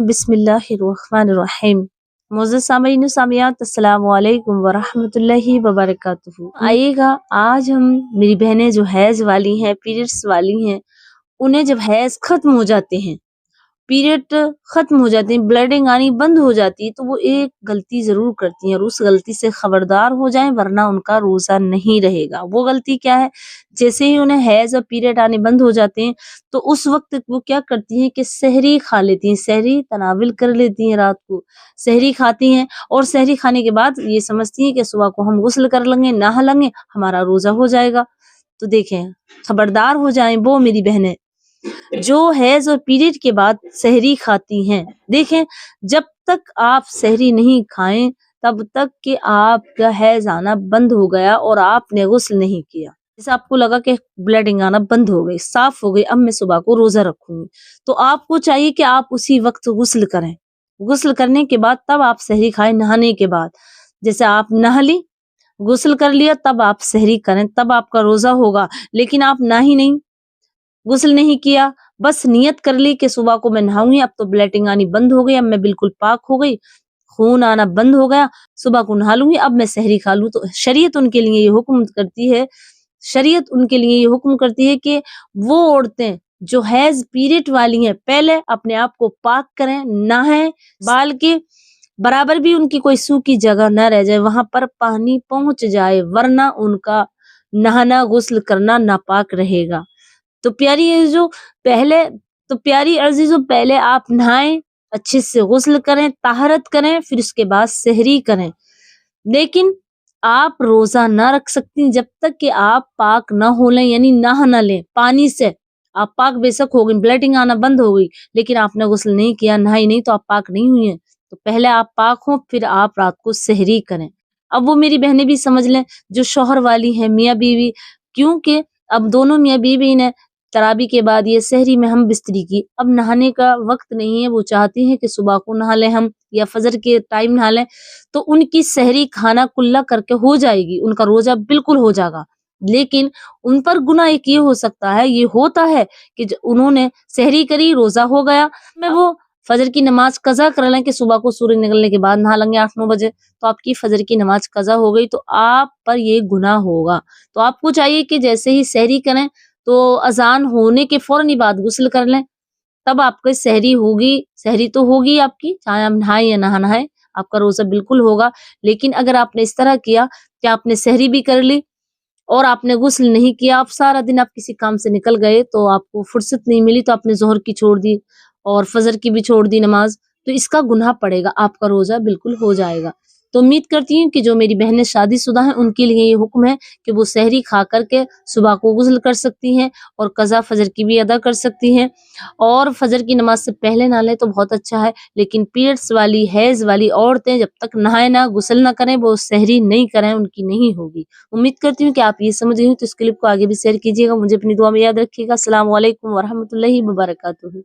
बिस्मिल्लाहिर्रहमानिर्रहीम। मोअज़्ज़ज़ सामीईन सामियात, अस्सलामु अलैकुम वरहमतुल्लाहि वबरकातुहू। आइएगा, आज हम मेरी बहनें जो हैज़ वाली हैं, पीरियड्स वाली हैं, उन्हें जब हैज़ खत्म हो जाते हैं, पीरियड खत्म हो जाते हैं, ब्लीडिंग आनी बंद हो जाती है, तो वो एक गलती जरूर करती हैं और उस गलती से खबरदार हो जाएं, वरना उनका रोजा नहीं रहेगा। वो गलती क्या है? जैसे ही उन्हें हैज और पीरियड आने बंद हो जाते हैं, तो उस वक्त वो क्या करती हैं कि सहरी खा लेती हैं, सहरी तनाविल कर लेती हैं, रात को सहरी खाती हैं और सहरी खाने के बाद ये समझती हैं कि सुबह को हम गुस्ल कर लेंगे, नहा लेंगे, हमारा रोजा हो जाएगा। तो देखें, खबरदार हो जाएं वो मेरी बहनें जो हैज और पीरियड के बाद सहरी खाती हैं। देखें, जब तक आप सहरी नहीं खाएं तब तक कि आपका हैज आना बंद हो गया और आपने गुस्ल नहीं किया, जैसे आपको लगा कि ब्लीडिंग आना बंद हो गई, साफ हो गई, अब मैं सुबह को रोजा रखूंगी, तो आपको चाहिए कि आप उसी वक्त गुस्ल करें। गुस्ल करने के बाद तब आप सहरी खाएं। नहाने के बाद जैसे आप नहा ली, गुस्ल कर लिया, तब आप सहरी करें, तब आपका रोजा होगा। लेकिन आप ना ही नहीं, गुस्ल नहीं किया, बस नियत कर ली कि सुबह को मैं नहाऊंगी, अब तो ब्लीडिंग आनी बंद हो गई, अब मैं बिल्कुल पाक हो गई, खून आना बंद हो गया, सुबह को नहा लूंगी, अब मैं सहरी खा लूं, तो शरीयत उनके लिए ये हुक्म करती है, शरीयत उनके लिए ये हुक्म करती है कि वो औरतें जो हैज पीरियड वाली हैं, पहले अपने आप को पाक करें, नहाएं, बाल के बराबर भी उनकी कोई सूखी जगह न रह जाए, वहां पर पानी पहुंच जाए, वरना उनका नहाना गुस्ल करना नापाक रहेगा। तो प्यारी अजीजों, पहले आप नहाएं, अच्छे से गुस्ल करें, ताहरत करें, फिर उसके बाद सहरी करें। लेकिन आप रोजा ना रख सकती जब तक कि आप पाक ना हो लें, यानी नहा ना लें पानी से। आप पाक बेशक हो गई, ब्लीडिंग आना बंद हो गई, लेकिन आपने गुस्ल नहीं किया, नहाई नहीं, तो आप पाक नहीं हुई हैं। तो पहले आप पाक हो, फिर आप रात को सहरी करें। अब वो मेरी बहनें भी समझ लें जो शौहर वाली है, मियाँ बीवी, क्योंकि अब दोनों मियाँ बीवी ने तराबी के बाद ये सहरी में हम बिस्तरी की, अब नहाने का वक्त नहीं है, वो चाहती हैं कि सुबह को नहा लें हम या फजर के टाइम नहा लें, तो उनकी सहरी खाना कुल्ला करके हो जाएगी, उनका रोजा बिल्कुल हो जाएगा। लेकिन उन पर गुनाह एक ये हो सकता है, ये होता है कि उन्होंने सहरी करी, रोजा हो गया, मैं वो फजर की नमाज कजा कर लें कि सुबह को सूरज निकलने के बाद नहा लेंगे 8-9 बजे, तो आपकी फजर की नमाज कजा हो गई, तो आप पर ये गुनाह होगा। तो आपको चाहिए कि जैसे ही सहरी करें तो अजान होने के फौरन ही बाद गुस्ल कर लें, तब आपकी सहरी होगी। सहरी तो होगी आपकी, चाहे आप नहाए या ना नहाए, आपका रोजा बिल्कुल होगा। लेकिन अगर आपने इस तरह किया कि आपने सहरी भी कर ली और आपने गुस्ल नहीं किया, आप सारा दिन आप किसी काम से निकल गए, तो आपको फुर्सत नहीं मिली, तो आपने जोहर की छोड़ दी और फजर की भी छोड़ दी नमाज, तो इसका गुनाह पड़ेगा, आपका रोजा बिल्कुल हो जाएगा। तो उम्मीद करती हूँ कि जो मेरी बहनें शादीशुदा हैं उनके लिए ये हुक्म है कि वो सहरी खा करके सुबह को गुस्ल कर सकती हैं और कज़ा फजर की भी अदा कर सकती हैं, और फजर की नमाज से पहले नहा लें तो बहुत अच्छा है। लेकिन पीरियड्स वाली, हैज वाली औरतें जब तक नहाए ना, गुस्ल ना करें, वो सहरी नहीं करें, उनकी नहीं होगी। उम्मीद करती हूँ कि आप ये समझ गई हो, तो इस क्लिप को आगे भी शेयर कीजिएगा, मुझे अपनी दुआ में याद रखिएगा। अस्सलाम वालेकुम वरहमतुल्लाहि वबरकातुहू।